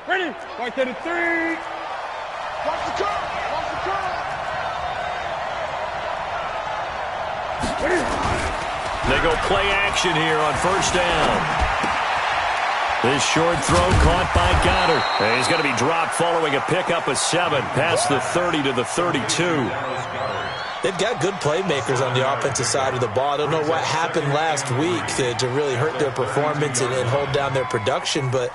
Ready? Right to the 3. Watch the curve. Watch the curve. Ready? They go play action here on first down. This short throw caught by Goddard. And he's going to be dropped following a pickup of 7 past the 30 to the 32. They've got good playmakers on the offensive side of the ball. I don't know what happened last week to really hurt their performance and hold down their production, but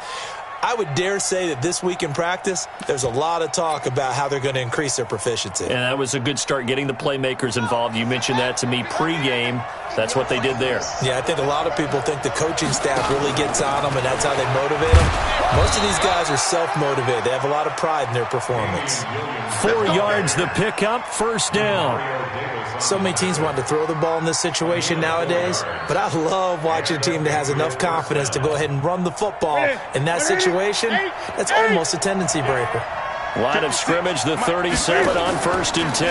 I would dare say that this week in practice, there's a lot of talk about how they're going to increase their proficiency. And that was a good start, getting the playmakers involved. You mentioned that to me pregame. That's what they did there. Yeah, I think a lot of people think the coaching staff really gets on them, and that's how they motivate them. Most of these guys are self-motivated. They have a lot of pride in their performance. 4 yards the pickup, first down. So many teams want to throw the ball in this situation nowadays, but I love watching a team that has enough confidence to go ahead and run the football. In that situation, that's almost a tendency breaker. Line of scrimmage, the 37 on first and 10.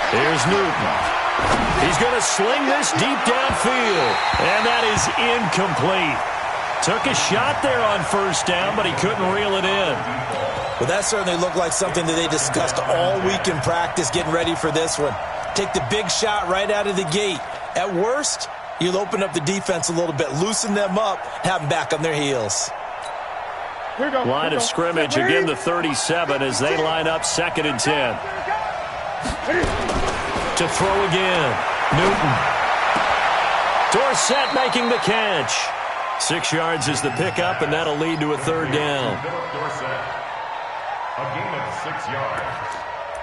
Here's Newton. He's going to sling this deep downfield, and that is incomplete. Took a shot there on first down, but he couldn't reel it in. Well, that certainly looked like something that they discussed all week in practice, getting ready for this one. Take the big shot right out of the gate. At worst, you'll open up the defense a little bit, loosen them up, have them back on their heels. Line of scrimmage, again the 37 as they line up second and 10. To throw again, Newton. Dorsett making the catch. 6 yards is the pickup, and that'll lead to a third down. A gain of 6 yards,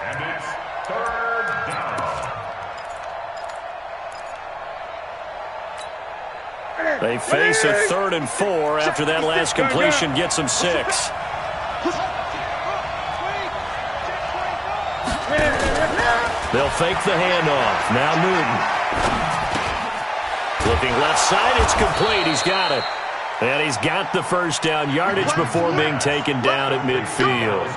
and it's third down. They face a 3rd and 4 after that last completion gets them 6. They'll fake the handoff. Now Newton. Flipping left side, it's complete. He's got it. And he's got the first down, yardage before being taken down at midfield.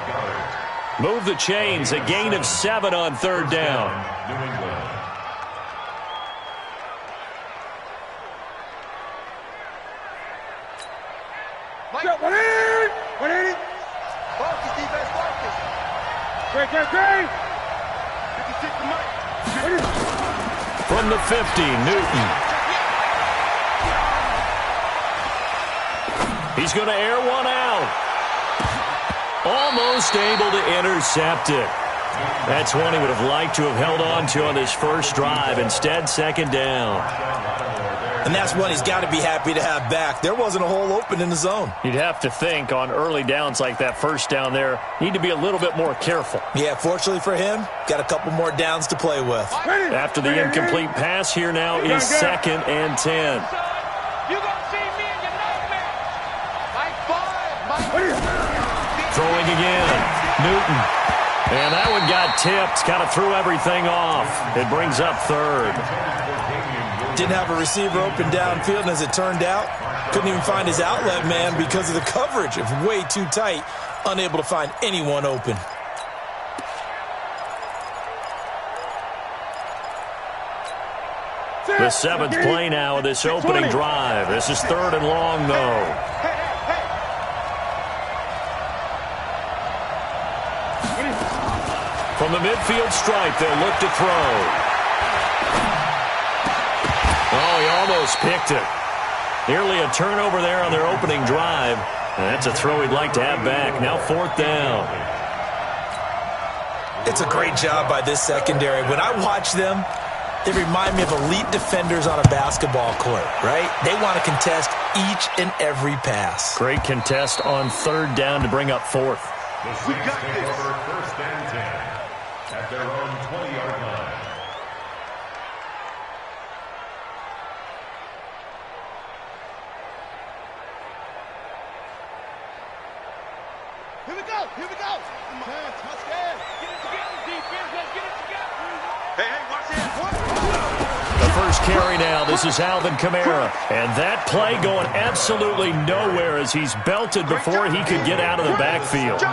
Move the chains, a gain of 7 on third down. From the 50, Newton. He's going to air one out. Almost able to intercept it. That's one he would have liked to have held on to on his first drive. Instead, second down. And that's one he's got to be happy to have back. There wasn't a hole open in the zone. You'd have to think on early downs like that first down there, need to be a little bit more careful. Yeah, fortunately for him, got a couple more downs to play with. After the incomplete pass, here now is second and 10. Throwing again, Newton. And that one got tipped, kind of threw everything off. It brings up third. Didn't have a receiver open downfield, and as it turned out, couldn't even find his outlet man because of the coverage. It was way too tight, unable to find anyone open. The 7th play now of this opening drive. This is 3rd and long, though. From the midfield stripe, they'll look to throw. Oh, he almost picked it. Nearly a turnover there on their opening drive. And that's a throw he'd like to have back. Now 4th down. It's a great job by this secondary. When I watch them, they remind me of elite defenders on a basketball court, right? They want to contest each and every pass. Great contest on 3rd down to bring up 4th. The Saints take over first and 10 at their own 20-yard line. Here we go. Here we go. Let's get it together, defense. Let's get it together. Hey, watch it. The first carry now. This is Alvin Kamara. And that play going absolutely nowhere as he's belted before he could get out of the backfield.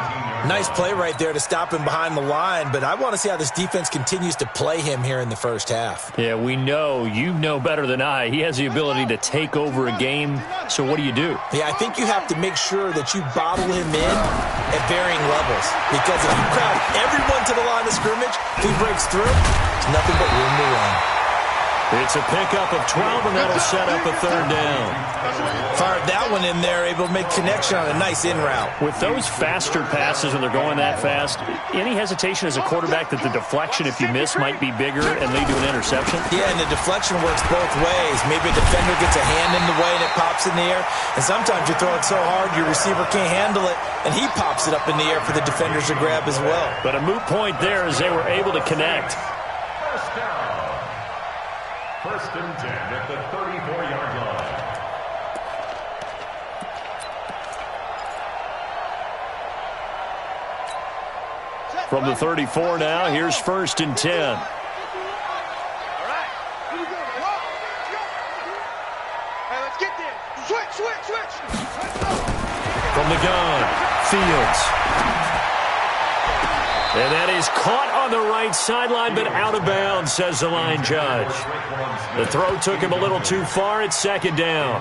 Nice play right there to stop him behind the line, but I want to see how this defense continues to play him here in the first half. Yeah, we know. You know better than I. He has the ability to take over a game, so what do you do? Yeah, I think you have to make sure that you bottle him in at varying levels, because if you crowd everyone to the line of scrimmage, if he breaks through, there's nothing but room to run. It's a pickup of 12, and that'll set up a third down. Fired that one in there, able to make connection on a nice in route. With those faster passes when they're going that fast, any hesitation as a quarterback that the deflection, if you miss, might be bigger and lead to an interception? Yeah, and the deflection works both ways. Maybe a defender gets a hand in the way and it pops in the air, and sometimes you throw it so hard your receiver can't handle it, and he pops it up in the air for the defenders to grab as well. But a moot point there as they were able to connect. First down. First and 10 at the 34-yard line. From the 34 now, here's first and 10. All right. Here we go. Hey, let's get there. Switch. From the gun, Fields. And that is caught on the right sideline, but out of bounds, says the line judge. The throw took him a little too far. It's second down.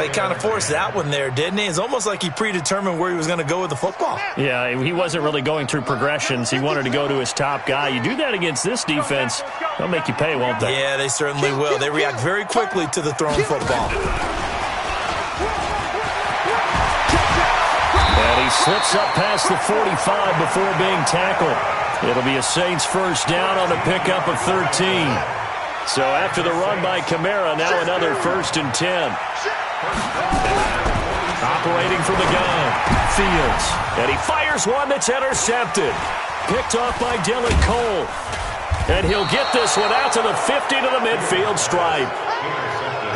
He kind of forced that one there, didn't he? It's almost like he predetermined where he was going to go with the football. Yeah, he wasn't really going through progressions. He wanted to go to his top guy. You do that against this defense, they'll make you pay, won't they? Yeah, they certainly will. They react very quickly to the thrown football. And he slips up past the 45 before being tackled. It'll be a Saints first down on the pickup of 13. So after the run by Kamara, now another first and 10. Operating from the gun, Fields. And he fires one that's intercepted. Picked off by Dylan Cole. And he'll get this one out to the 50 to the midfield stripe.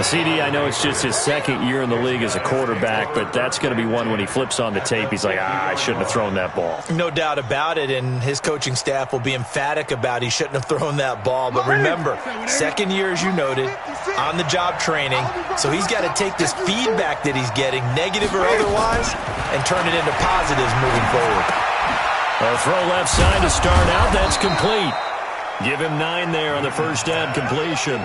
CD, I know it's just his second year in the league as a quarterback, but that's going to be one when he flips on the tape. He's like, I shouldn't have thrown that ball. No doubt about it, and his coaching staff will be emphatic about he shouldn't have thrown that ball. But remember, second year, as you noted, on-the-job training, so he's got to take this feedback that he's getting, negative or otherwise, and turn it into positives moving forward. A throw left side to start out. That's complete. Give him 9 there on the first down completion.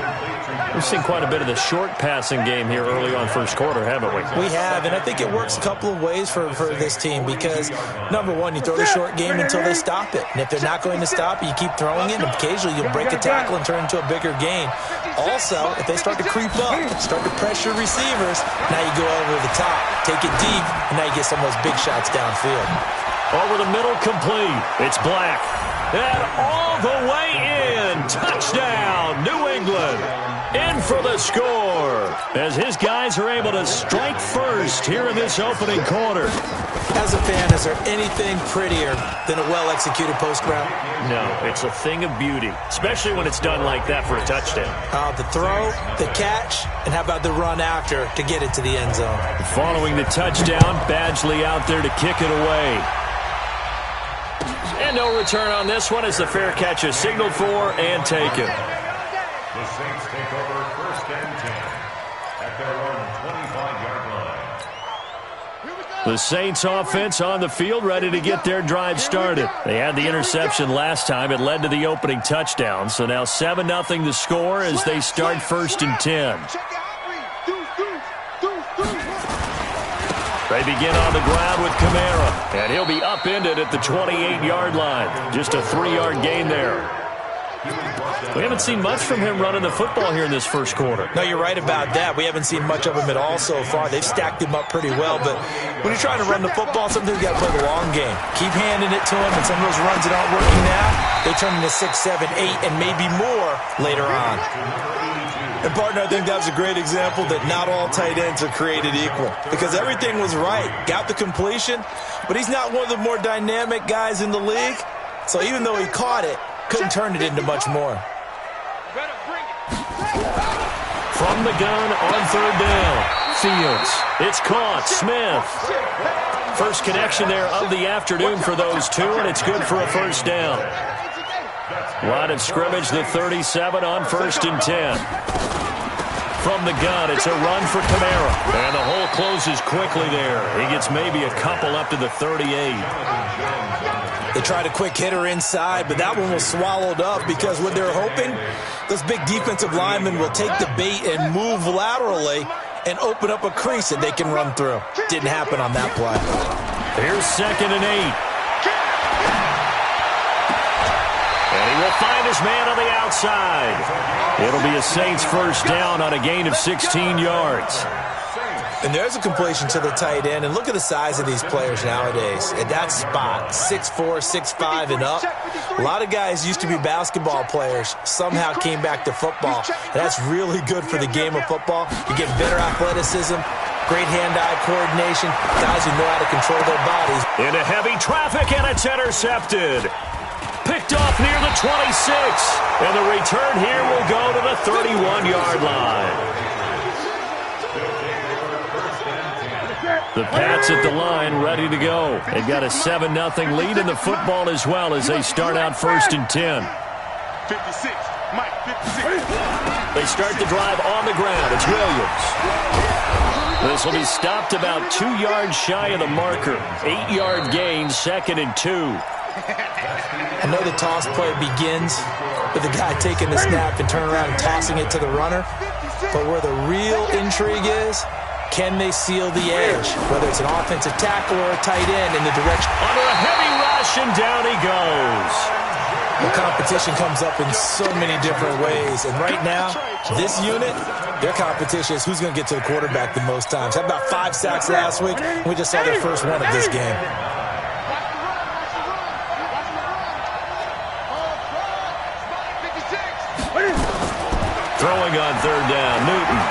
We've seen quite a bit of the short passing game here early on first quarter, haven't we? We have, and I think it works a couple of ways for this team because, number one, you throw the short game until they stop it. And if they're not going to stop it, you keep throwing it, and occasionally you'll break a tackle and turn it into a bigger gain. Also, if they start to creep up, start to pressure receivers, now you go over the top, take it deep, and now you get some of those big shots downfield. Over the middle, complete. It's Black. And all the way in. Touchdown, New England. In for the score. As his guys are able to strike first here in this opening quarter. As a fan, is there anything prettier than a well-executed post route? No, it's a thing of beauty, especially when it's done like that for a touchdown. The throw, the catch, and how about the run after to get it to the end zone? Following the touchdown, Badgley out there to kick it away. And no return on this one as the fair catch is signaled for and taken. The Saints take over first and 10 at their own 25-yard line. The Saints offense on the field ready to get their drive started. They had the interception last time. It led to the opening touchdown. So now 7-0 the score as they start first and 10. They begin on the ground with Kamara, and he'll be upended at the 28-yard line. Just a 3-yard gain there. We haven't seen much from him running the football here in this first quarter. No, you're right about that. We haven't seen much of him at all so far. They've stacked him up pretty well, but when you're trying to run the football, sometimes you got to play the long game. Keep handing it to him, and some of those runs that aren't working now, they turn into 6, 7, 8, and maybe more later on. And, partner, I think that was a great example that not all tight ends are created equal because everything was right. Got the completion, but he's not one of the more dynamic guys in the league. So even though he caught it, couldn't turn it into much more. From the gun on third down, Fields. It's caught. Smith. First connection there of the afternoon for those two, and it's good for a first down. Line of scrimmage, the 37 on 1st and 10. From the gun, it's a run for Kamara. And the hole closes quickly there. He gets maybe a couple up to the 38. They tried a quick hitter inside, but that one was swallowed up because what they're hoping, those big defensive linemen will take the bait and move laterally and open up a crease that they can run through. Didn't happen on that play. Here's 2nd and 8. And he will find his man on the outside. It'll be a Saints first down on a gain of 16 yards. And there's a completion to the tight end. And look at the size of these players nowadays. At that spot, 6'4", 6'5", and up. A lot of guys used to be basketball players, somehow came back to football. And that's really good for the game of football. You get better athleticism, great hand-eye coordination, guys who know how to control their bodies. Into heavy traffic, and it's intercepted. Picked off near the 26. And the return here will go to the 31-yard line. The Pats at the line, ready to go. They've got a 7-0 lead in the football as well as they start out 1st and 10. 56, Mike, 56. They start the drive on the ground. It's Williams. This will be stopped about 2 yards shy of the marker. 8-yard gain, 2nd and 2. I know the toss play begins with the guy taking the snap and turning around and tossing it to the runner. But where the real intrigue is, can they seal the edge, whether it's an offensive tackle or a tight end in the direction. Under a heavy rush, and down he goes. The competition comes up in so many different ways. And right now, this unit, their competition is who's going to get to the quarterback the most times. Had about 5 sacks last week. We just saw their first one of this game. Throwing on 3rd down, Newton.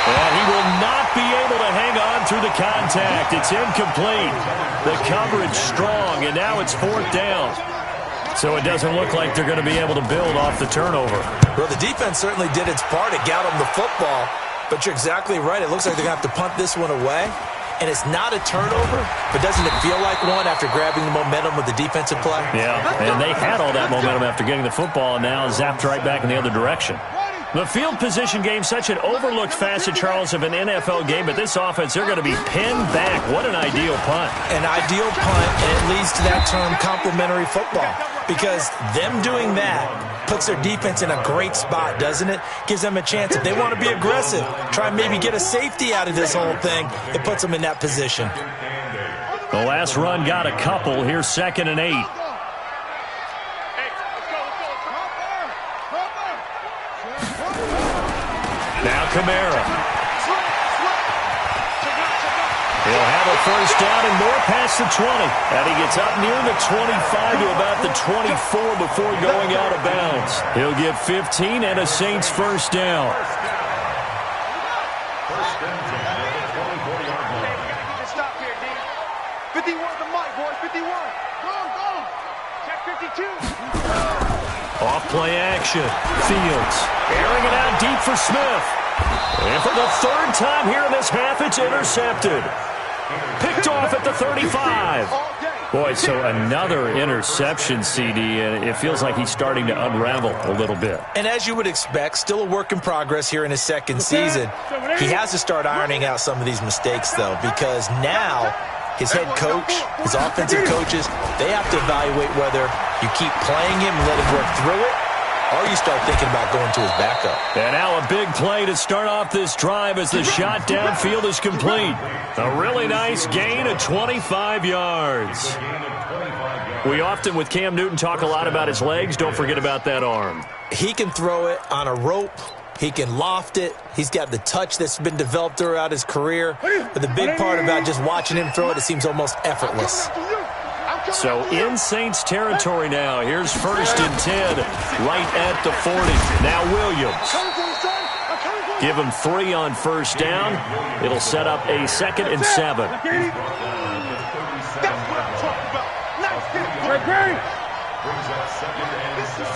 And he will not be able to hang on through the contact. It's incomplete. The coverage strong, and now it's 4th down. So it doesn't look like they're going to be able to build off the turnover. Well, the defense certainly did its part. It got them the football. But you're exactly right. It looks like they're going to have to punt this one away. And it's not a turnover, but doesn't it feel like one after grabbing the momentum of the defensive play? Yeah, and they had all that momentum after getting the football, and now zapped right back in the other direction. The field position game, such an overlooked facet, Charles, of an NFL game, but this offense, they're going to be pinned back. What an ideal punt. An ideal punt, and it leads to that term complementary football, because them doing that puts their defense in a great spot, doesn't it? Gives them a chance. If they want to be aggressive, try and maybe get a safety out of this whole thing, it puts them in that position. The last run got a couple. Here's 2nd and 8. Now Kamara. He'll have a first down and more past the 20. And he gets up near the 25 to about the 24 before going out of bounds. He'll get 15 and a Saints first down. First and 10 at the 24-yard line. Stop here, D. 51 the mic, boys. 51. Go. Check 52. Off play action. Fields airing it out deep for Smith. And for the 3rd time here in this half, it's intercepted. Picked off at the 35. Boy, so another interception, CD, and it feels like he's starting to unravel a little bit. And as you would expect, still a work in progress here in his 2nd season. He has to start ironing out some of these mistakes, though, because now his head coach, his offensive coaches, they have to evaluate whether you keep playing him and let him work through it, or you start thinking about going to his backup. And now a big play to start off this drive as the shot downfield is complete. A really nice gain of 25 yards. We often, with Cam Newton, talk a lot about his legs. Don't forget about that arm. He can throw it on a rope. He can loft it. He's got the touch that's been developed throughout his career. But the big part about just watching him throw it, it seems almost effortless. So in Saints territory now. Here's 1st and 10 right at the 40. Now Williams. Give him 3 on 1st down. It'll set up a 2nd and 7. That's what I'm talking about. Nice hit. Brings up 2nd and 7.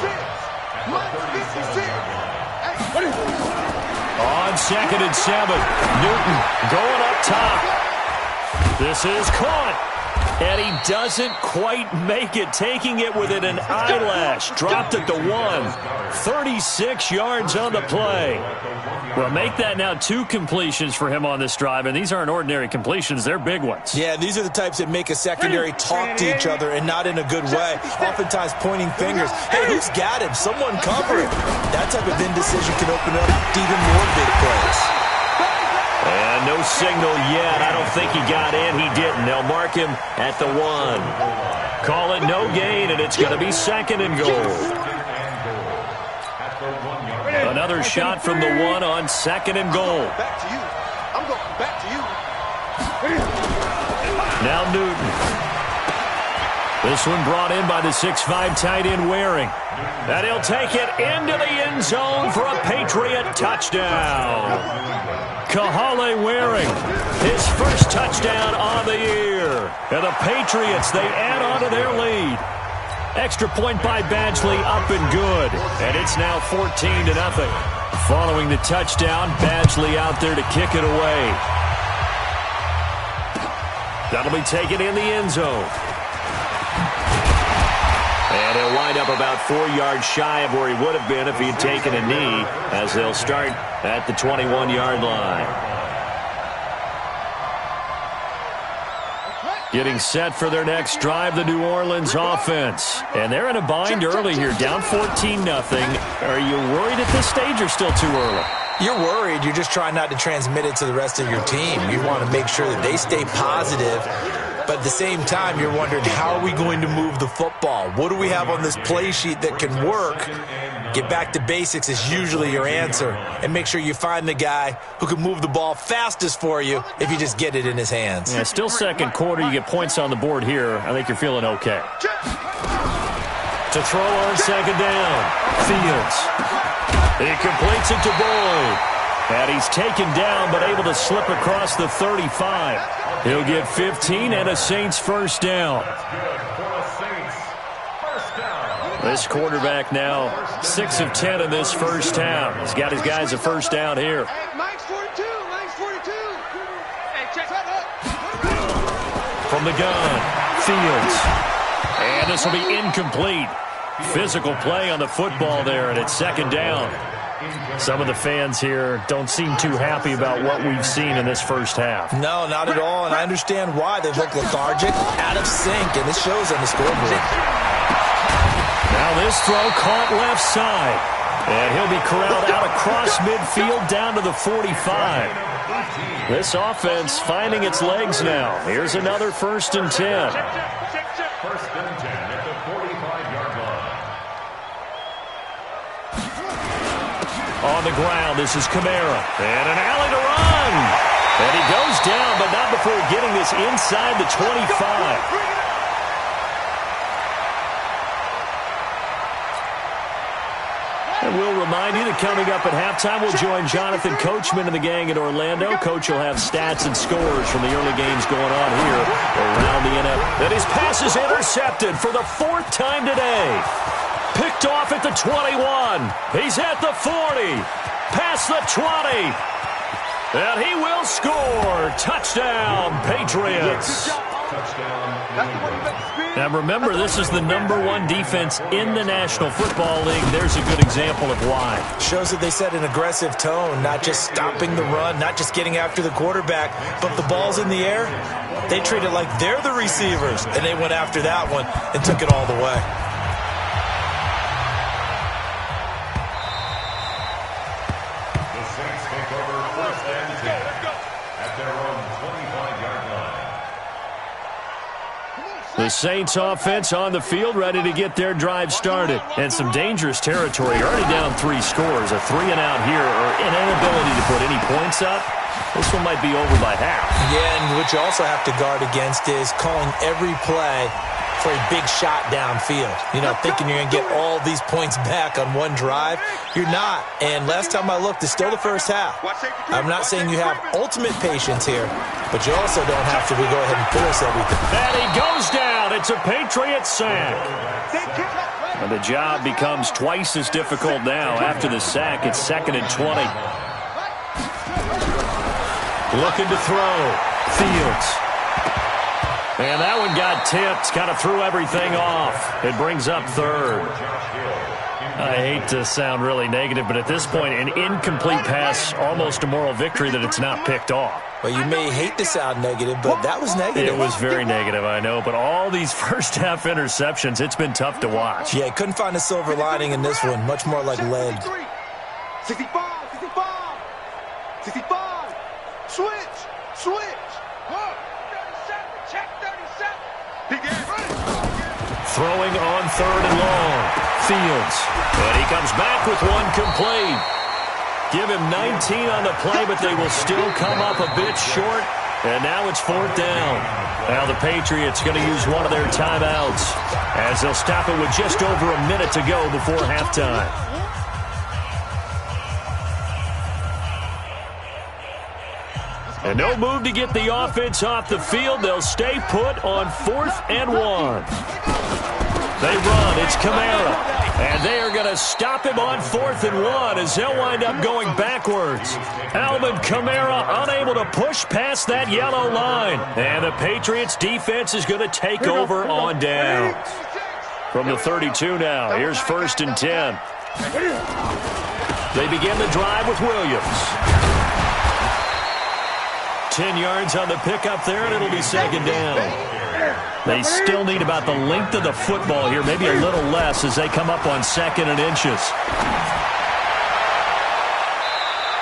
On 2nd and 7. Newton going up top. This is caught. And he doesn't quite make it, taking it within an eyelash. Dropped at the 1. 36 yards on the play. Well, make that now 2 completions for him on this drive, and these aren't ordinary completions. They're big ones. Yeah, these are the types that make a secondary talk to each other and not in a good way. Oftentimes pointing fingers. Hey, who's got him? Someone cover it. That type of indecision can open up to even more big plays. And no signal yet. I don't think he got in. He didn't. They'll mark him at the 1. Call it no gain, and it's going to be 2nd and goal. Another shot from the 1 on 2nd and goal. Back to you. I'm going back to you. Now Newton. This one brought in by the 6'5" tight end Waring. And he'll take it into the end zone for a Patriot touchdown. Kahale Waring, his first touchdown on the year. And the Patriots, they add on to their lead. Extra point by Badgley, up and good. And it's now 14-0. Following the touchdown, Badgley out there to kick it away. That'll be taken in the end zone. And he'll wind up about 4 yards shy of where he would have been if he had taken a knee, as they'll start at the 21-yard line. Getting set for their next drive, the New Orleans offense. And they're in a bind early here, down 14-0. Are you worried at this stage or still too early? You're worried. You're just trying not to transmit it to the rest of your team. You want to make sure that they stay positive. But at the same time, you're wondering, how are we going to move the football? What do we have on this play sheet that can work? Get back to basics is usually your answer. And make sure you find the guy who can move the ball fastest for you if you just get it in his hands. Yeah, still second quarter. You get points on the board here. I think you're feeling okay. To throw on 2nd down. Fields. He completes it to Boyd. And he's taken down but able to slip across the 35. He'll get 15 and a Saints first down. This quarterback now 6 of 10 in this first half. He's got his guys a first down here. Mike's 42. Mike's 42. Hey, check that up. From the gun, Fields. And this will be incomplete. Physical play on the football there, and it's 2nd down. Some of the fans here don't seem too happy about what we've seen in this first half. No, not at all, and I understand why. They look lethargic, out of sync, and this shows on the scoreboard. Now this throw caught left side, and he'll be corralled out across midfield down to the 45. This offense finding its legs now. Here's another 1st and 10. 1st and 10 at the 45-yard line. On the ground, this is Kamara. And an alley to run. And he goes down, but not before getting this inside the 25. And we'll remind you that coming up at halftime, we'll join Jonathan Coachman and the gang in Orlando. Coach will have stats and scores from the early games going on here around the NFL. And his pass is intercepted for the 4th time today. Picked off at the 21. He's at the 40. Past the 20. And he will score. Touchdown, Patriots. Now remember, this is the #1 defense in the National Football League. There's a good example of why. Shows that they set an aggressive tone, not just stopping the run, not just getting after the quarterback, but the ball's in the air. They treat it like they're the receivers, and they went after that one and took it all the way. The Saints take over 1st and 10 at their own 25-yard line. The Saints offense on the field, ready to get their drive started. And some dangerous territory. Already down 3 scores. A 3-and-out here, or an inability to put any points up. This one might be over by half. Yeah, and what you also have to guard against is calling every play for a big shot downfield. You know, thinking you're going to get all these points back on one drive. You're not. And last time I looked, it's still the first half. I'm not saying you have ultimate patience here, but you also don't have to go ahead and force everything. And he goes down. It's a Patriot sack. And the job becomes twice as difficult now after the sack. It's 2nd and 20. Looking to throw. Fields. And that one got tipped, kind of threw everything off. It brings up third. I hate to sound really negative, but at this point, an incomplete pass, almost a moral victory that it's not picked off. Well, you may hate to sound negative, but that was negative. It was very negative, I know, but all these first-half interceptions, it's been tough to watch. Yeah, couldn't find a silver lining in this one. Much more like lead. 65, 65, 65, switch, 37, check 37. Begin. Throwing on third and long. Fields. And he comes back with one complete. Give him 19 on the play, but they will still come up a bit short. And now it's fourth down. Now the Patriots going to use one of their timeouts as they'll stop it with just over a minute to go before halftime. And no move to get the offense off the field. They'll stay put on 4th and 1. They run. It's Kamara. And they are going to stop him on 4th and 1 as they'll wind up going backwards. Alvin Kamara unable to push past that yellow line. And the Patriots defense is going to take over on downs. From the 32 now, here's 1st and 10. They begin the drive with Williams. 10 yards on the pickup there, and it'll be 2nd down. They still need about the length of the football here, maybe a little less as they come up on 2nd and inches.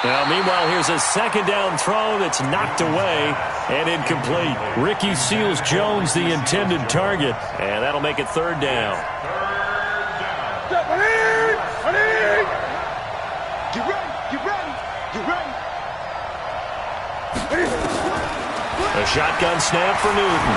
Now, meanwhile, here's a 2nd down throw that's knocked away and incomplete. Ricky Seals-Jones, the intended target, and that'll make it 3rd down. Get ready, get ready, get ready. A shotgun snap for Newton.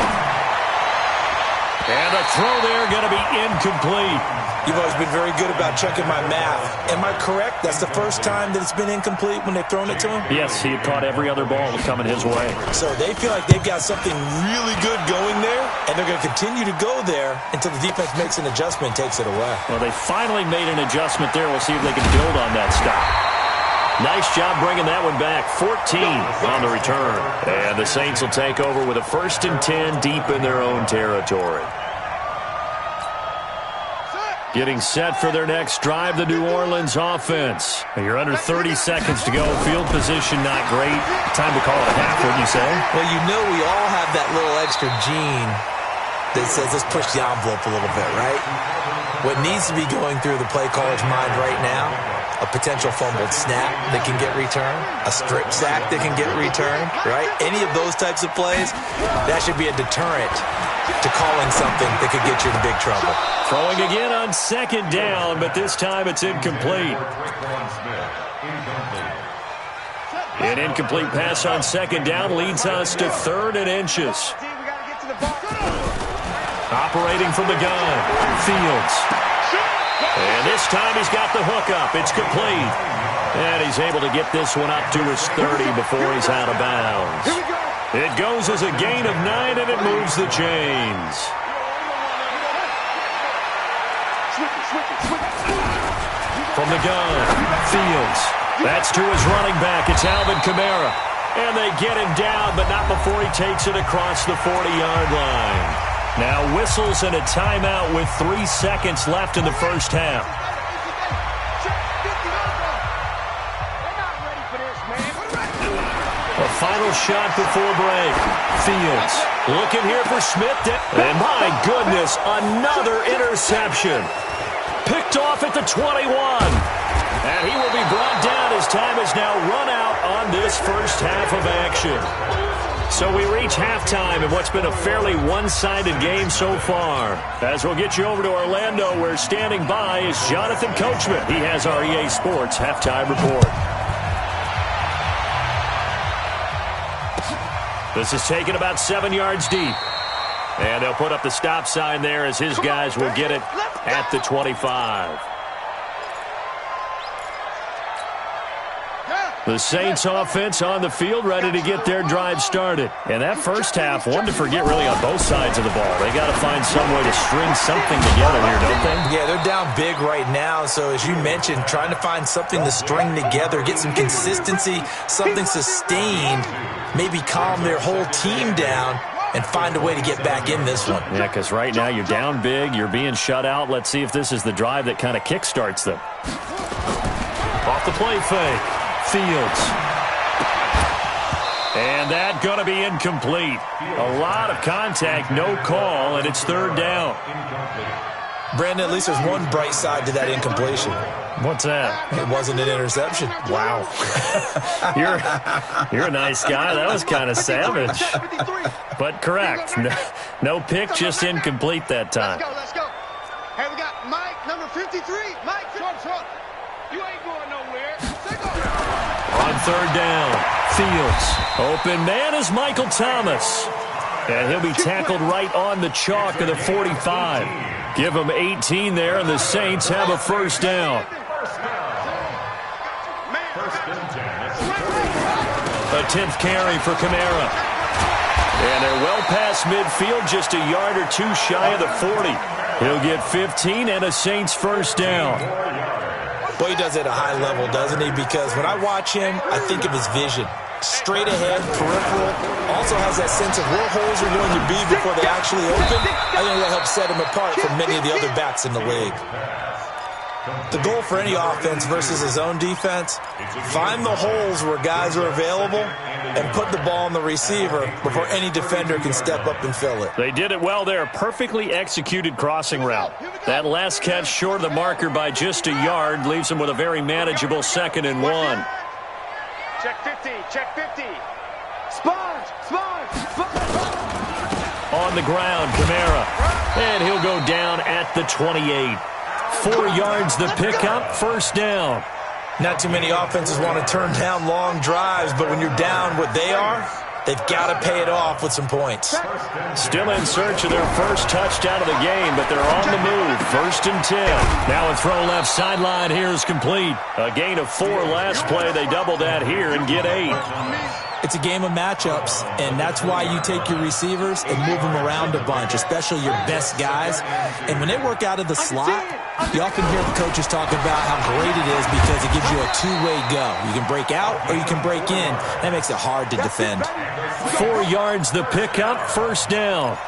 And the throw there going to be incomplete. You've always been very good about checking my math. Am I correct? That's the first time that it's been incomplete when they've thrown it to him? Yes, he had caught every other ball coming his way. So they feel like they've got something really good going there, and they're going to continue to go there until the defense makes an adjustment and takes it away. Well, they finally made an adjustment there. We'll see if they can build on that stop. Nice job bringing that one back. 14 on the return. And the Saints will take over with a 1st and 10 deep in their own territory. Getting set for their next drive, the New Orleans offense. You're under 30 seconds to go. Field position not great. Time to call it a half, wouldn't you say? Well, you know we all have that little extra gene that says let's push the envelope a little bit, right? What needs to be going through the play caller's mind right now, a potential fumbled snap that can get returned, a strip sack that can get returned, right? Any of those types of plays, that should be a deterrent to calling something that could get you in big trouble. Throwing again on 2nd down, but this time it's incomplete. An incomplete pass on 2nd down leads us to 3rd and inches. Operating from the gun, Fields. And this time he's got the hook up. It's complete. And he's able to get this one up to his 30 before he's out of bounds. It goes as a gain of 9, and it moves the chains. From the gun, Fields. That's to his running back. It's Alvin Kamara. And they get him down, but not before he takes it across the 40-yard line. Now whistles and a timeout with 3 seconds left in the first half. A final shot before break. Fields looking here for Smith. And my goodness, another interception. Picked off at the 21. And he will be brought down as time has now run out on this first half of action. So we reach halftime in what's been a fairly one-sided game so far. As we'll get you over to Orlando, where standing by is Jonathan Coachman. He has our EA Sports halftime report. This is taken about 7 yards deep. And they'll put up the stop sign there as his guys will get it at the 25. The Saints offense on the field, ready to get their drive started. And that first half, one to forget really on both sides of the ball. They got to find some way to string something together here, don't they? Yeah, they're down big right now. So as you mentioned, trying to find something to string together, get some consistency, something sustained, maybe calm their whole team down and find a way to get back in this one. Yeah, because right now you're down big, you're being shut out. Let's see if this is the drive that kind of kickstarts them. Off the play fake, Fields. And that going to be incomplete. A lot of contact, no call, and it's third down. Brandon, at least there's one bright side to that incompletion. What's that? It wasn't an interception. Wow. You're a nice guy. That was kind of savage. But correct. No pick, just incomplete that time. Let's go. Hey, we got Mike, number 53. Mike, short. You ain't going nowhere. On third down, Fields. Open man is Michael Thomas. And he'll be tackled right on the chalk of the 45. Give him 18 there, and the Saints have a first down. A 10th carry for Kamara. And they're well past midfield, just a yard or two shy of the 40. He'll get 15 and a Saints first down. Well, he does it at a high level, doesn't he? Because when I watch him, I think of his vision. Straight ahead, peripheral, also has that sense of where holes are going to be before they actually open. I think that helps set him apart from many of the other backs in the league. The goal for any offense versus his own defense, find the holes where guys are available and put the ball on the receiver before any defender can step up and fill it. They did it well there. Perfectly executed crossing route. That last catch short of the marker by just a yard leaves him with a very manageable 2nd and 1. Check 50. Sponge. On the ground, Kamara. And he'll go down at the 28. 4 yards the pickup, first down. Not too many offenses want to turn down long drives, but when you're down what they are, they've got to pay it off with some points. Still in search of their first touchdown of the game, but they're on the move. 1st and 10. Now a throw left sideline here is complete. A gain of 4 last play. They double that here and get 8. It's a game of matchups, and that's why you take your receivers and move them around a bunch, especially your best guys. And when they work out of the slot, you often hear the coaches talk about how great it is because it gives you a two-way go. You can break out or you can break in. That makes it hard to defend. 4 yards the pickup, first down.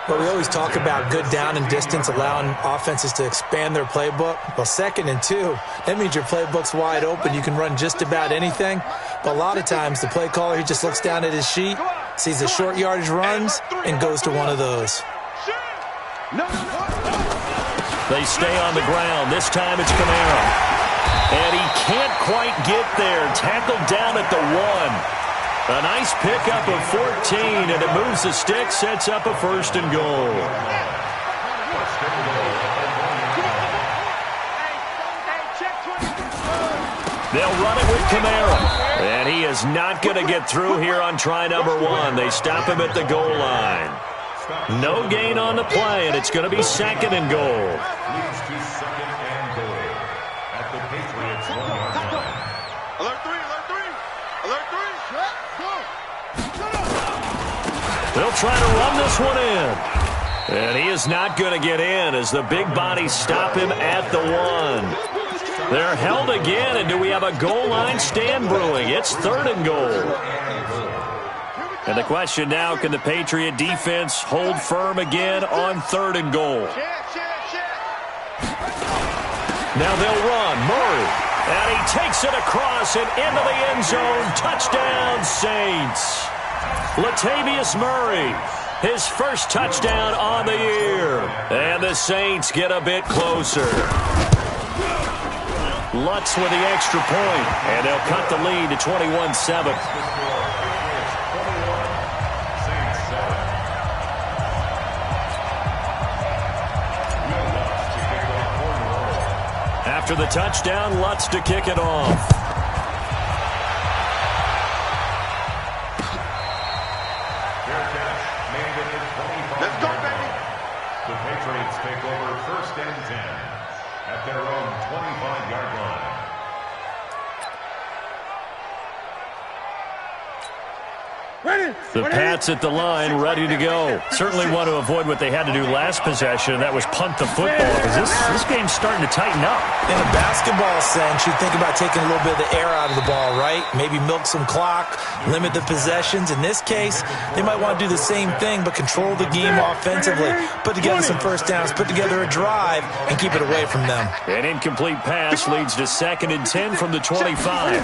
But we always talk about good down and distance, allowing offenses to expand their playbook. Well, 2nd and 2, that means your playbook's wide open. You can run just about anything. But a lot of times, the play caller, he just looks down at his sheet, sees the short yardage runs, and goes to one of those. They stay on the ground. This time it's Kamara. And he can't quite get there. Tackled down at the 1. A nice pickup of 14, and it moves the stick, sets up a 1st and goal. They'll run it with Kamara. And he is not going to get through here on try number 1. They stop him at the goal line. No gain on the play, and it's going to be 2nd and goal. They'll try to run this one in. And he is not going to get in as the big bodies stop him at the 1. They're held again, and do we have a goal line stand brewing? It's 3rd and goal. And the question now, can the Patriot defense hold firm again on 3rd and goal? Now they'll run. Murray. And he takes it across and into the end zone. Touchdown, Saints. Latavius Murray, his first touchdown on the year. And the Saints get a bit closer. Lutz with the extra point, and they'll cut the lead to 21-7. After the touchdown, Lutz to kick it off. Let's go, baby. The Patriots take over 1st and 10 at their own 25-yard line. The Pats at the line, ready to go. Certainly want to avoid what they had to do last possession, and that was punt the football, because this game's starting to tighten up. In a basketball sense, you think about taking a little bit of the air out of the ball, right? Maybe milk some clock, limit the possessions. In this case, they might want to do the same thing, but control the game offensively. Put together some first downs, put together a drive, and keep it away from them. An incomplete pass leads to 2nd and 10 from the 25.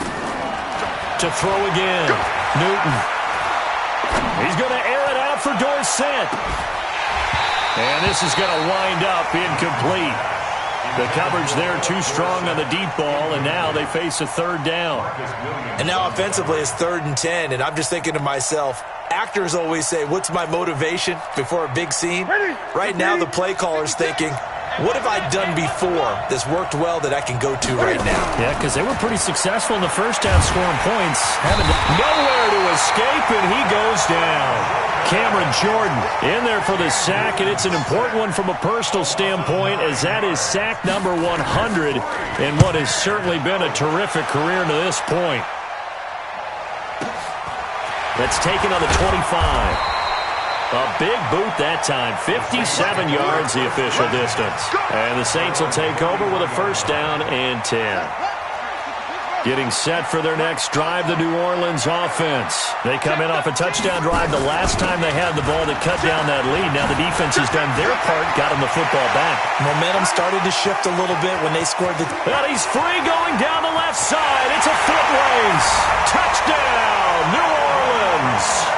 To throw again, Newton. He's going to air it out for Dorsett. And this is going to wind up incomplete. The coverage there too strong on the deep ball, and now they face a 3rd down. And now offensively it's 3rd and 10, and I'm just thinking to myself, actors always say, what's my motivation before a big scene? Right now the play caller's thinking, what have I done before that's worked well that I can go to right now? Yeah, because they were pretty successful in the first half scoring points. Having nowhere to escape, and he goes down. Cameron Jordan in there for the sack, and it's an important one from a personal standpoint, as that is sack number 100 in what has certainly been a terrific career to this point. That's taken on the 25. A big boot that time. 57 yards the official distance. And the Saints will take over with a 1st down and 10. Getting set for their next drive, the New Orleans offense. They come in off a touchdown drive the last time they had the ball that cut down that lead. Now the defense has done their part, got them the football back. Momentum started to shift a little bit when they scored the... And he's free going down the left side. It's a foot race. Touchdown, New Orleans.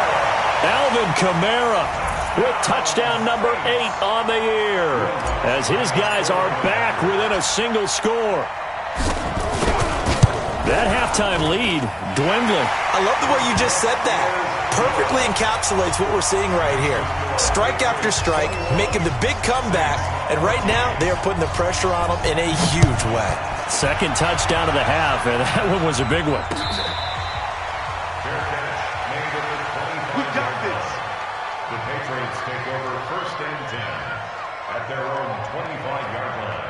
Alvin Kamara with touchdown number 8 on the year, as his guys are back within a single score. That halftime lead dwindling. I love the way you just said that. Perfectly encapsulates what we're seeing right here. Strike after strike, making the big comeback, and right now they are putting the pressure on them in a huge way. 2nd touchdown of the half, and that one was a big one. The Patriots take over 1st and 10 at their own 25-yard line.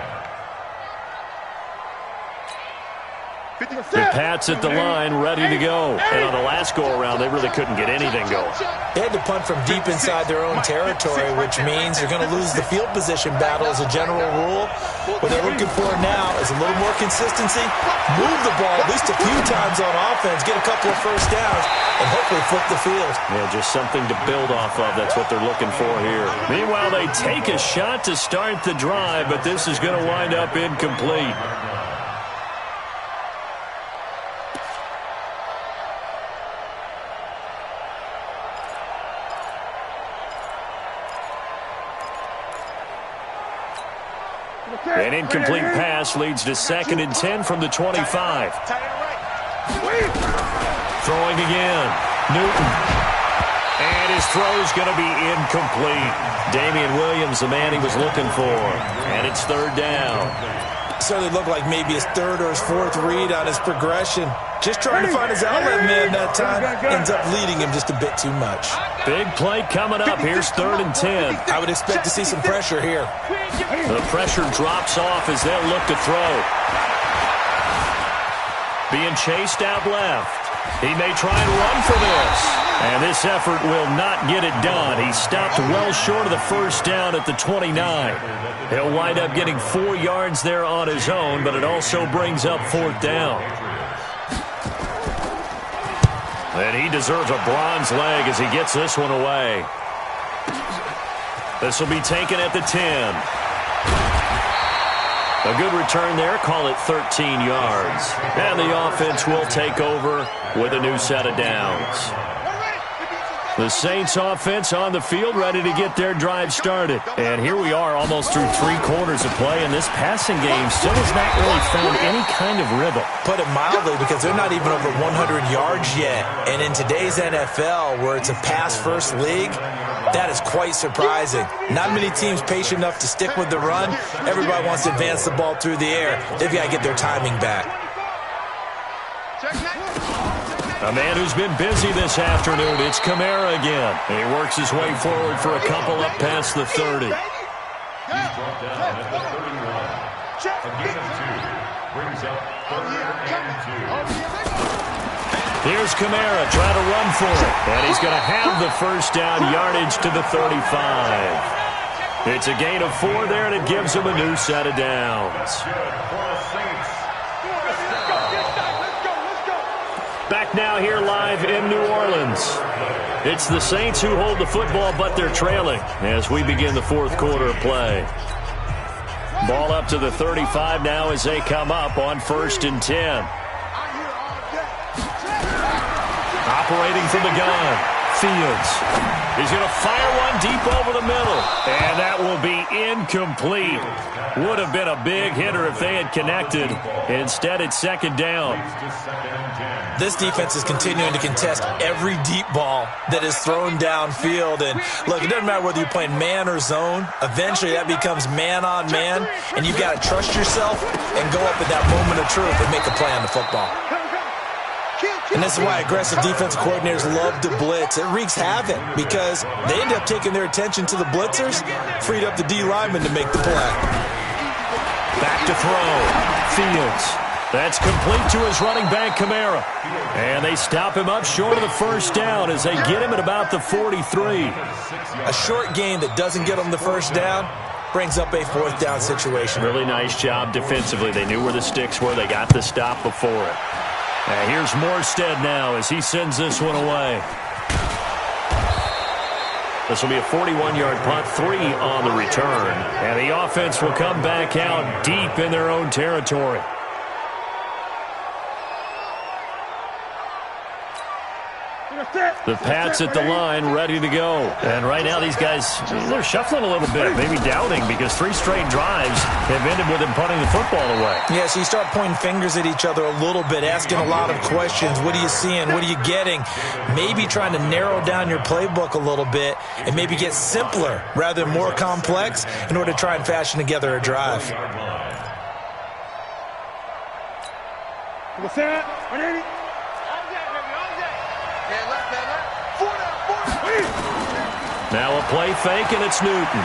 The Pats at the line, ready to go. And on the last go-around, they really couldn't get anything going. They had to punt from deep inside their own territory, which means they're going to lose the field position battle as a general rule. What they're looking for now is a little more consistency, move the ball at least a few times on offense, get a couple of first downs, and hopefully flip the field. Yeah, just something to build off of. That's what they're looking for here. Meanwhile, they take a shot to start the drive, but this is going to wind up incomplete. An incomplete pass leads to 2nd and 10 from the 25. Throwing again. Newton. And his throw's going to be incomplete. Damian Williams, the man he was looking for. And it's 3rd down. Certainly looked like maybe his 3rd or his 4th read on his progression. Just trying to find his outlet man that time. Ends up leading him just a bit too much. Big play coming up. Here's 3rd and 10. I would expect to see some pressure here. The pressure drops off as they'll look to throw. Being chased out left. He may try and run for this. And this effort will not get it done. He stopped well short of the 1st down at the 29. He'll wind up getting 4 yards there on his own, but it also brings up 4th down. And he deserves a bronze leg as he gets this one away. This will be taken at the 10. A good return there. Call it 13 yards. And the offense will take over with a new set of downs. The Saints offense on the field, ready to get their drive started. And here we are almost through 3 quarters of play, and this passing game still has not really found any kind of rhythm. Put it mildly, because they're not even over 100 yards yet. And in today's NFL, where it's a pass-first league, that is quite surprising. Not many teams patient enough to stick with the run. Everybody wants to advance the ball through the air. They've got to get their timing back. A man who's been busy this afternoon, it's Kamara again. He works his way forward for a couple up past the 30. He's brought down at the 31. A gain of 2. Brings up 3rd and 2. Here's Kamara trying to run for it. And he's going to have the first down, yardage to the 35. It's a gain of 4 there, and it gives him a new set of downs. Back now here live in New Orleans. It's the Saints who hold the football, but they're trailing as we begin the fourth quarter of play. Ball up to the 35 now as they come up on 1st and 10. Operating from the gun, Fields. He's going to fire one deep over the middle, and that will be incomplete. Would have been a big hitter if they had connected. Instead, it's 2nd down. This defense is continuing to contest every deep ball that is thrown downfield. And look, it doesn't matter whether you're playing man or zone. Eventually, that becomes man on man, and you've got to trust yourself and go up at that moment of truth and make a play on the football. And this is why aggressive defensive coordinators love to blitz. It wreaks havoc because they end up taking their attention to the blitzers, freed up the D lineman to make the play. Back to throw. Fields. That's complete to his running back, Kamara. And they stop him up short of the first down as they get him at about the 43. A short gain that doesn't get them the first down brings up a 4th down situation. Really nice job defensively. They knew where the sticks were. They got the stop before it. And here's Morstead now as he sends this one away. This will be a 41-yard punt, 3 on the return. And the offense will come back out deep in their own territory. The Pats at the line, ready to go. And right now these guys, they're shuffling a little bit, maybe doubting, because 3 straight drives have ended with them punting the football away. Yeah, so you start pointing fingers at each other a little bit, asking a lot of questions. What are you seeing? What are you getting? Maybe trying to narrow down your playbook a little bit and maybe get simpler rather than more complex in order to try and fashion together a drive. What's that? Now a play fake, and it's Newton.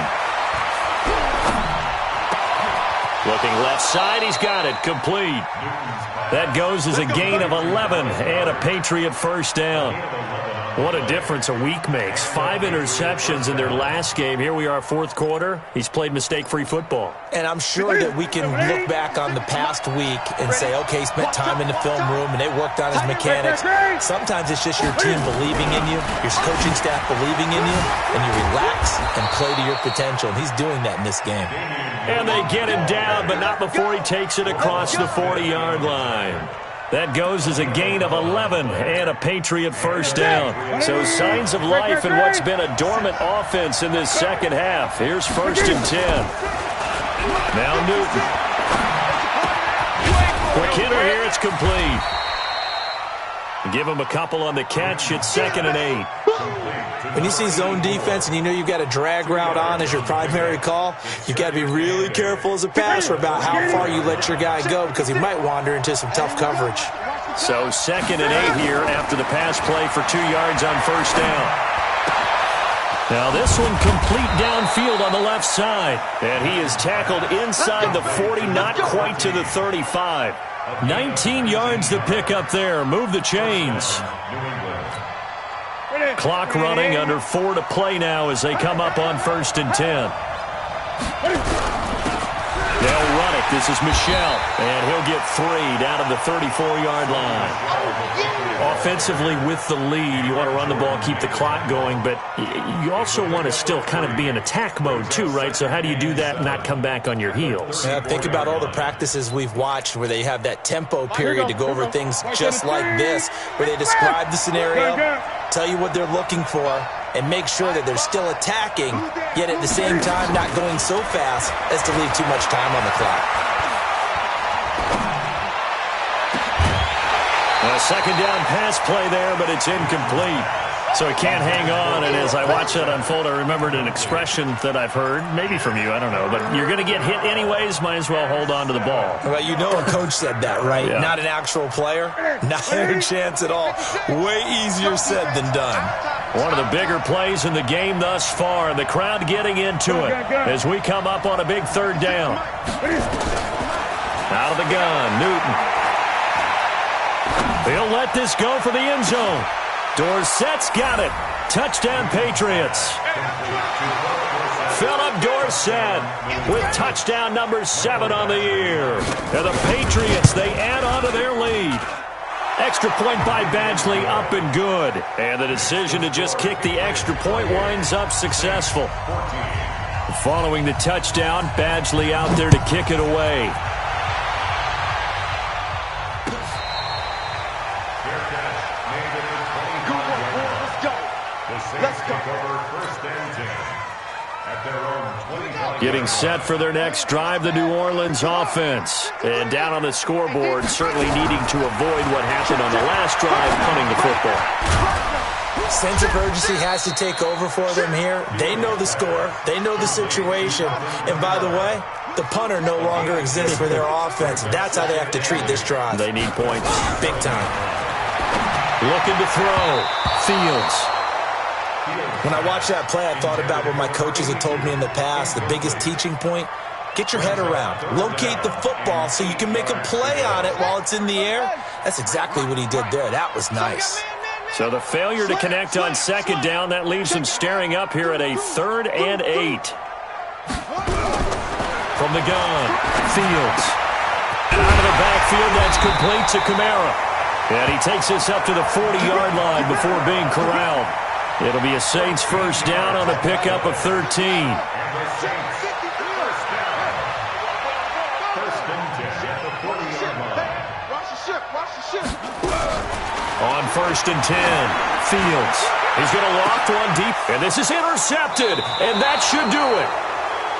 Looking left side, he's got it, complete. That goes as a gain of 11 and a Patriot first down. What a difference a week makes. 5 interceptions in their last game. Here we are, 4th quarter. He's played mistake-free football. And I'm sure that we can look back on the past week and say, okay, he spent time in the film room and they worked on his mechanics. Sometimes it's just your team believing in you, your coaching staff believing in you, and you relax and play to your potential. And he's doing that in this game. And they get him down, but not before he takes it across the 40-yard line. That goes as a gain of 11 and a Patriot first down. So signs of life in what's been a dormant offense in this second half. Here's 1st and 10. Now Newton. Quick hitter here, it's complete. Give him a couple on the catch. It's 2nd and 8. When you see zone defense and you know you've got a drag route on as your primary call, you've got to be really careful as a passer about how far you let your guy go because he might wander into some tough coverage. So 2nd and 8 here after the pass play for 2 yards on first down. Now this one complete downfield on the left side. And he is tackled inside the 40, not quite to the 35. 19 yards to pick up there. Move the chains. Clock running, under 4 to play now as they come up on 1st and 10. They'll run it. This is Michel, and he'll get 3 down to the 34-yard line. Offensively with the lead, you want to run the ball, keep the clock going, but you also want to still kind of be in attack mode too, right? So how do you do that and not come back on your heels? Yeah, think about all the practices we've watched where they have that tempo period to go over things just like this, where they describe the scenario, tell you what they're looking for, and make sure that they're still attacking, yet at the same time not going so fast as to leave too much time on the clock. A 2nd down pass play there, but it's incomplete. So he can't hang on, and as I watch that unfold, I remembered an expression that I've heard, maybe from you, I don't know, but you're going to get hit anyways, might as well hold on to the ball. Well, you know a coach said that, right? Yeah. Not an actual player, not a chance at all. Way easier said than done. One of the bigger plays in the game thus far, and the crowd getting into it as we come up on a big 3rd down. Out of the gun, Newton. He'll let this go for the end zone. Dorsett's got it. Touchdown, Patriots. Philip Dorsett with touchdown number 7 on the year. And the Patriots, they add on to their lead. Extra point by Badgley, up and good. And the decision to just kick the extra point winds up successful. Following the touchdown, Badgley out there to kick it away. Let's go. Getting set for their next drive, the New Orleans offense. And down on the scoreboard, certainly needing to avoid what happened on the last drive, punting the football. Sense of urgency has to take over for them here. They know the score. They know the situation. And by the way, the punter no longer exists for their offense. That's how they have to treat this drive. They need points. Big time. Looking to throw. Fields. When I watched that play, I thought about what my coaches had told me in the past. The biggest teaching point, get your head around. Locate the football so you can make a play on it while it's in the air. That's exactly what he did there. That was nice. So the failure to connect on second down, that leaves him staring up here at a 3rd and 8. From the gun, Fields. Out of the backfield, that's complete to Kamara. And he takes this up to the 40-yard line before being corralled. It'll be a Saints first down on a pickup of 13. On 1st and 10, Fields. He's going to loft one deep, and this is intercepted, and that should do it.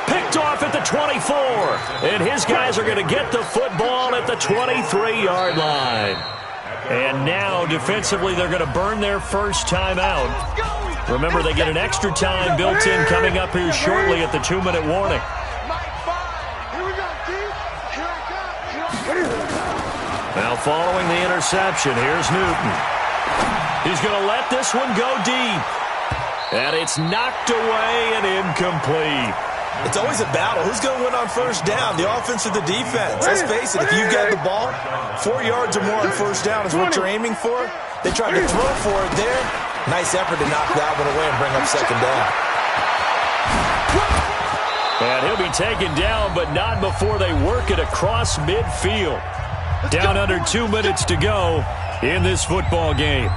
Picked off at the 24, and his guys are going to get the football at the 23-yard line. And now, defensively, they're going to burn their first time out. Remember, they get an extra time built in coming up here shortly at the 2-minute warning. Now, following the interception, here's Newton. He's going to let this one go deep. And it's knocked away and incomplete. It's always a battle. Who's going to win on first down, the offense or the defense? Let's face it, if you've got the ball, 4 yards or more on first down is what you're aiming for. They tried to throw for it there. Nice effort to knock that one away and bring up second down. And he'll be taken down, but not before they work it across midfield. Down under 2 minutes to go in this football game.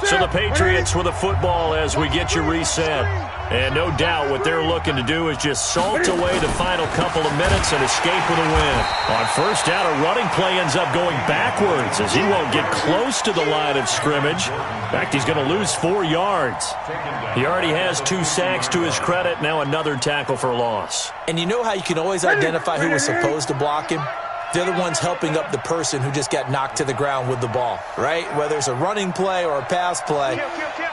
So the Patriots with the football as we get you reset. And no doubt what they're looking to do is just salt away the final couple of minutes and escape with a win. On first down, a running play ends up going backwards as he won't get close to the line of scrimmage. In fact, he's going to lose 4 yards. He already has 2 sacks to his credit. Now another tackle for loss. And you know how you can always identify who was supposed to block him? They're the ones helping up the person who just got knocked to the ground with the ball, right? Whether it's a running play or a pass play,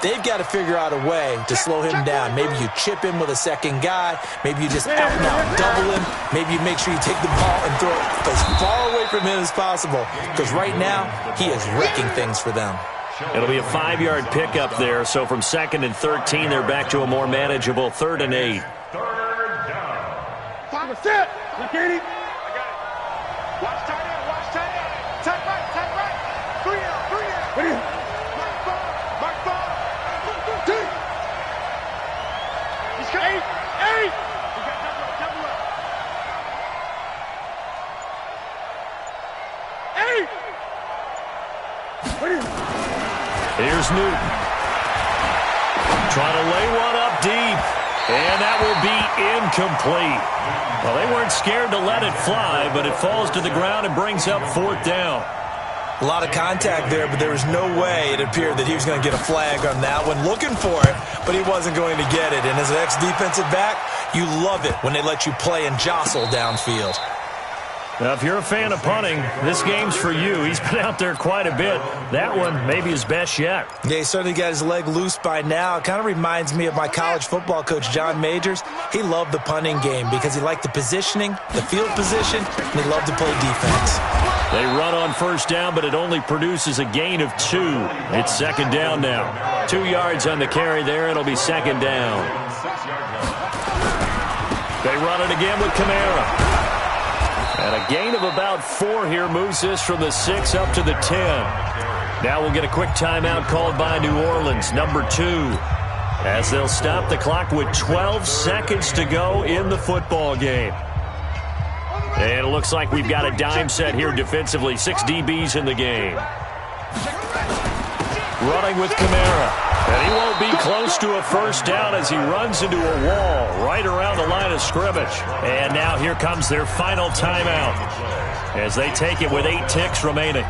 they've got to figure out a way to slow him down. Maybe you chip him with a second guy. Maybe you just out and out double him. Maybe you make sure you take the ball and throw it as far away from him as possible. Because right now, he is wrecking things for them. It'll be a 5-yard pickup there. So from 2nd and 13, they're back to a more manageable 3rd and 8. Third down. Set. Look at him. Watch tight end, watch tight end. Tight right, tight right. 3 out, 3 out. What are you? Mark ball. Deep. He's got 8. He got double up. 8. What are you? Here's Newton. Trying to lay one up deep. And that will be incomplete. Well, they weren't scared to let it fly, but it falls to the ground and brings up 4th down. A lot of contact there, but there was no way it appeared that he was going to get a flag on that one. Looking for it, but he wasn't going to get it. And as an ex-defensive back, you love it when they let you play and jostle downfield. Now, if you're a fan of punting, this game's for you. He's been out there quite a bit. That one maybe his best yet. Yeah, he certainly got his leg loose by now. It kind of reminds me of my college football coach, John Majors. He loved the punting game because he liked the positioning, the field position, and he loved to play defense. They run on first down, but it only produces a gain of 2. It's 2nd down now. 2 yards on the carry there. It'll be 2nd down. They run it again with Kamara. And a gain of about 4 here moves this from the 6 up to the 10. Now we'll get a quick timeout called by New Orleans, number 2, as they'll stop the clock with 12 seconds to go in the football game. And it looks like we've got a dime set here defensively. 6 DBs in the game. Running with Kamara. And he won't be close to a first down as he runs into a wall right around the line of scrimmage. And now here comes their final timeout as they take it with 8 ticks remaining.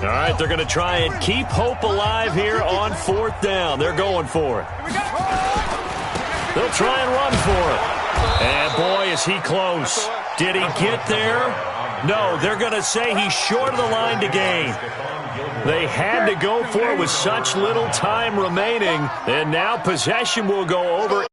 All right, they're going to try and keep hope alive here on 4th down. They're going for it. They'll try and run for it. And boy, is he close. Did he get there? No, they're going to say he's short of the line to gain. They had to go for it with such little time remaining. And now possession will go over